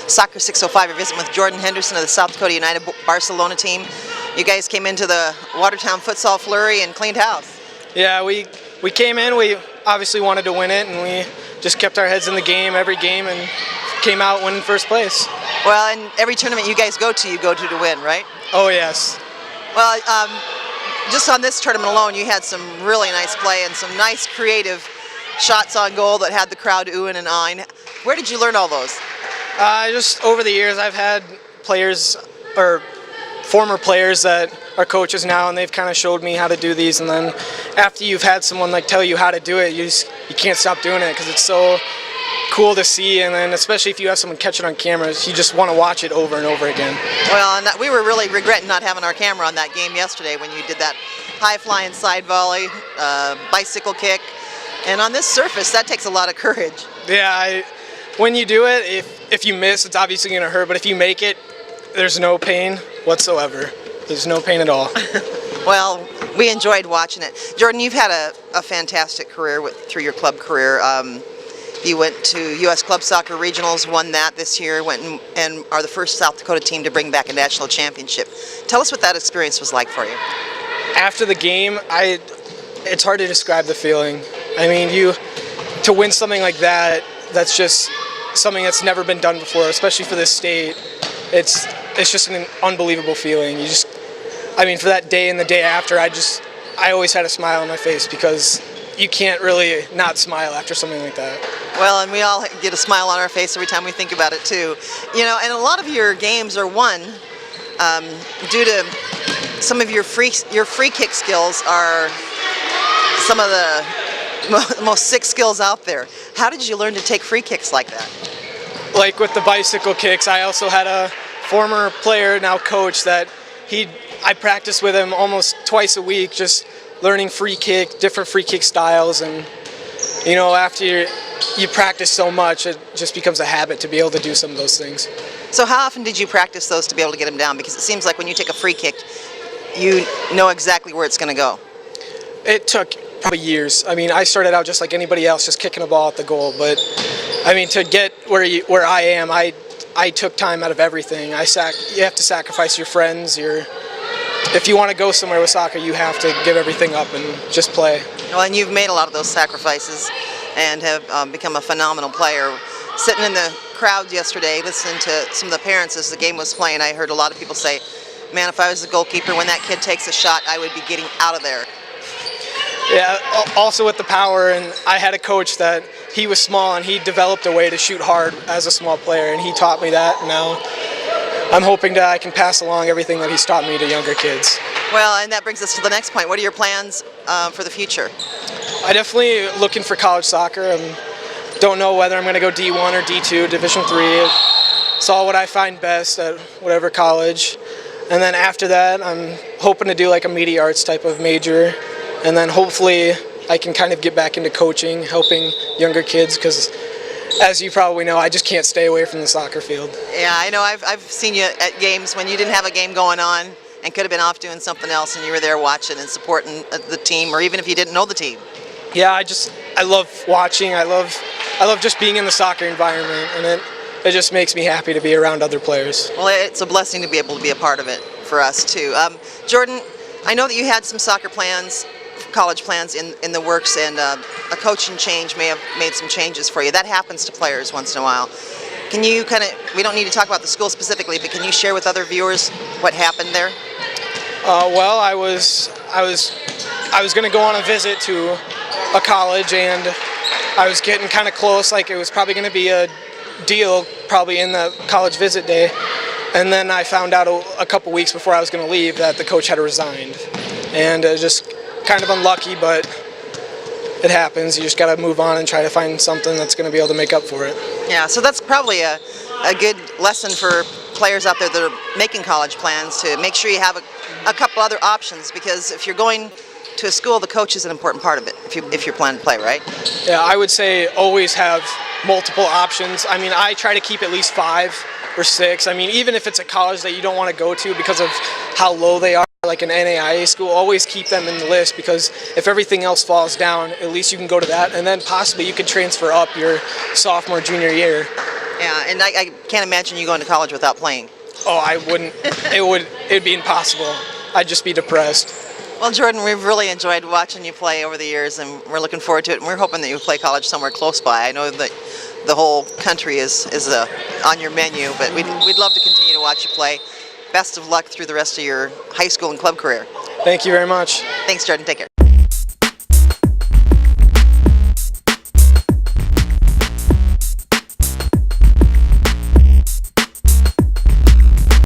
Soccer 605. We're visiting with Jordyn Henderson of the South Dakota United Barcelona team. You guys came into the Watertown Futsal Flurry and cleaned house. Yeah, we came in, we obviously wanted to win it, and we just kept our heads in the game every game and came out winning first place. Well, and every tournament you guys go to, you go to win, right? Oh, yes. Well, just on this tournament alone, you had some really nice play and some nice creative shots on goal that had the crowd oohing and ahhing. Where did you learn all those? Just over the years, I've had players, or former players that are coaches now, and they've kind of showed me how to do these. And then after you've had someone like tell you how to do it, you can't stop doing it because it's so cool to see. And then especially if you have someone catch it on cameras, you just want to watch it over and over again. Well, and we were really regretting not having our camera on that game yesterday when you did that high-flying side volley, bicycle kick. And on this surface, that takes a lot of courage. Yeah, when you do it, if you miss, it's obviously going to hurt. But if you make it, there's no pain whatsoever. There's no pain at all. Well, we enjoyed watching it. Jordyn, you've had a fantastic career through your club career. You went to U.S. Club Soccer Regionals, won that this year, went and are the first South Dakota team to bring back a national championship. Tell us what that experience was like for you. After the game, it's hard to describe the feeling. I mean, to win something like that, that's just something that's never been done before, especially for this state. It's just an unbelievable feeling. For that day and the day after, I always had a smile on my face because you can't really not smile after something like that. Well, and we all get a smile on our face every time we think about it too. You know, and a lot of your games are won due to some of your free kick skills are some of the most sick skills out there. How did you learn to take free kicks like that? Like with the bicycle kicks, I also had a former player, now coach, that I practiced with him almost twice a week, just learning different free kick styles. And you know, after you practice so much, it just becomes a habit to be able to do some of those things. So how often did you practice those to be able to get them down? Because it seems like when you take a free kick, you know exactly where it's going to go. It took probably years. I mean, I started out just like anybody else, just kicking a ball at the goal. But I mean, to get where I am, I took time out of everything. You have to sacrifice your friends. If you want to go somewhere with soccer, you have to give everything up and just play. Well, and you've made a lot of those sacrifices and have become a phenomenal player. Sitting in the crowd yesterday, listening to some of the parents as the game was playing, I heard a lot of people say, man, if I was the goalkeeper, when that kid takes a shot, I would be getting out of there. Yeah, also with the power, and I had a coach that he was small and he developed a way to shoot hard as a small player, and he taught me that. Now I'm hoping that I can pass along everything that he's taught me to younger kids. Well, and that brings us to the next point. What are your plans for the future? I definitely looking for college soccer. I don't know whether I'm going to go D1 or D2, Division III. It's all what I find best at whatever college. And then after that, I'm hoping to do like a media arts type of major. And then hopefully I can kind of get back into coaching, helping younger kids, because as you probably know, I just can't stay away from the soccer field. Yeah, I know. I've seen you at games when you didn't have a game going on and could have been off doing something else, and you were there watching and supporting the team, or even if you didn't know the team. Yeah, I love watching. I love just being in the soccer environment, and it just makes me happy to be around other players. Well, it's a blessing to be able to be a part of it for us too. Jordyn, I know that you had some soccer plans, college plans in the works, and a coaching change may have made some changes for you. That happens to players once in a while. Can you we don't need to talk about the school specifically, but can you share with other viewers what happened there? Well, I was going to go on a visit to a college, and I was getting kind of close, like it was probably going to be a deal probably in the college visit day. And then I found out a couple weeks before I was going to leave that the coach had resigned. And just kind of unlucky, but it happens. You just got to move on and try to find something that's going to be able to make up for it. Yeah, so that's probably a good lesson for players out there that are making college plans, to make sure you have a couple other options, because if you're going to a school, the coach is an important part of it if you're planning to play, right? Yeah, I would say always have multiple options. I mean, I try to keep at least 5 or 6. I mean, even if it's a college that you don't want to go to because of how low they are, like an NAIA school, always keep them in the list, because if everything else falls down, at least you can go to that, and then possibly you could transfer up your sophomore, junior year Yeah, and I can't imagine you going to college without playing. Oh, I wouldn't. It'd be impossible. I'd just be depressed. Well, Jordyn, we've really enjoyed watching you play over the years, and we're looking forward to it. And we're hoping that you play college somewhere close by. I know that the whole country is on your menu, but we'd love to continue to watch you play. Best of luck through the rest of your high school and club career. Thank you very much. Thanks, Jordyn. Take care.